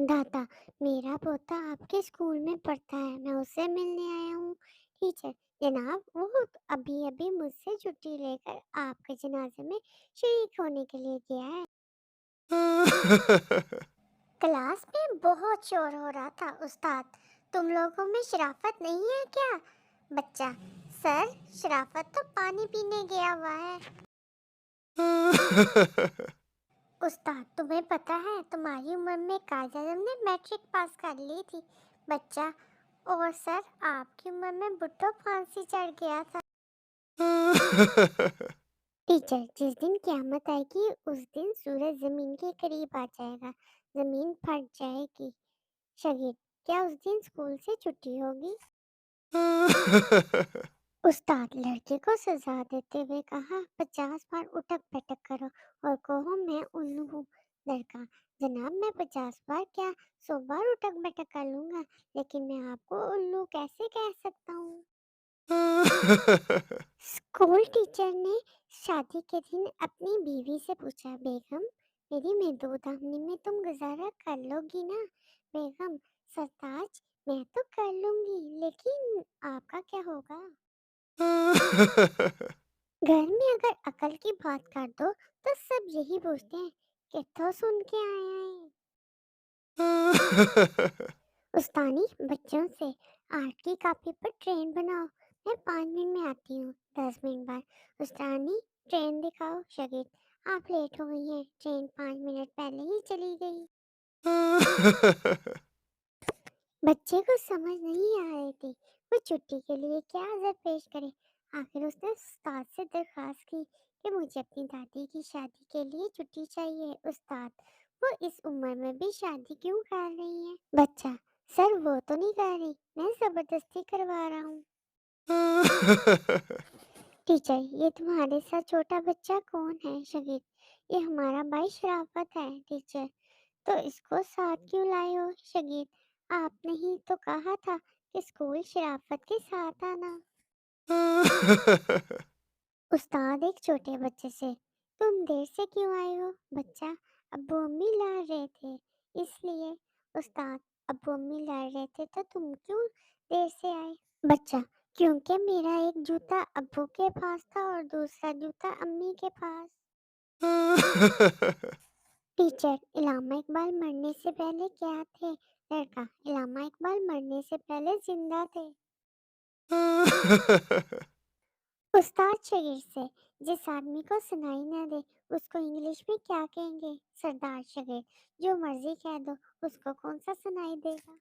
दादा, मेरा पोता आपके स्कूल में पढ़ता है, मैं उससे मिलने आया हूँ। टीचर, जनाब, वो अभी अभी मुझसे छुट्टी लेकर आपके जनाजे में शरीक होने के लिए गया है। क्लास में बहुत शोर हो रहा था। उस्ताद, तुम लोगों में शराफत नहीं है क्या? बच्चा, सर, शराफत तो पानी पीने गया हुआ है। उस्ताद, तुम्हें पता है तुम्हारी उम्र में कायद आज़म ने मैट्रिक पास कर ली थी। बच्चा, और सर, आपकी उम्र में भुट्टो फांसी चढ़ गया था। टीचर, जिस दिन क़यामत आएगी उस दिन सूरज ज़मीन के करीब आ जाएगा, ज़मीन फट जाएगी। शागिर्द, क्या उस दिन स्कूल से छुट्टी होगी? उस्ताद, लड़के को सजा देते हुए कहा, 50 बार उठक बैठक करो और कहो मैं उल्लू हूँ। लड़का, जनाब, मैं 50 बार क्या 100 बार उठक बैठक कर लूंगा, लेकिन मैं आपको उल्लू कैसे कह सकता हूँ? स्कूल टीचर ने शादी के दिन अपनी बीवी से पूछा, बेगम, मेरी महदूदामनी में तुम गुजारा कर लोगी ना? बेगम, सरताज, मैं तो कर लूंगी, लेकिन आपका क्या होगा? घर में अगर अकल की बात कर दो तो सब यही पूछते हैं, कित्थों सुन के आया है। उस्तानी, बच्चों से आर्ट की कॉपी पर ट्रेन बनाओ, मैं 5 मिनट में आती हूँ। 10 मिनट बाद, उस्तानी, ट्रेन दिखाओ। शागिर्द, आप लेट हो गई हैं, ट्रेन 5 मिनट पहले ही चली गई। बच्चे को समझ नहीं आ रही थी वो छुट्टी के लिए क्या अज़र पेश करे। आखिर उसने उस्ताद से दरख्वास्त की कि मुझे अपनी दादी की शादी के लिए छुट्टी चाहिए। उस्ताद, वो इस उम्र में भी शादी क्यों कर रही है? बच्चा, सर, वो तो नहीं कर रही, मैं जबरदस्ती करवा रहा हूँ। टीचर, ये तुम्हारे साथ छोटा बच्चा कौन है? शगीर, ये हमारा भाई शराफत है। टीचर, तो इसको साथ क्यों लाए हो? शगीर, आपने ही तो कहा था कि स्कूल शराफत के साथ आना। उस्ताद एक छोटे बच्चे से, तुम देर से क्यों आए हो? बच्चा, अब्बू अम्मी लड़ रहे थे इसलिए। उस्ताद, अब्बू अम्मी लड़ रहे थे तो तुम क्यों देर से आए? बच्चा, क्योंकि मेरा एक जूता अब्बू के पास था और दूसरा जूता अम्मी के पास। टीचर, इलामा इकबाल मरने से पहले क्या थे? लड़का, इलामा इकबाल मरने से पहले जिंदा थे। उस्ताद शगीर से, जिस आदमी को सुनाई ना दे उसको इंग्लिश में क्या कहेंगे? सरदार शगीर, जो मर्जी कह दो, उसको कौन सा सुनाई देगा?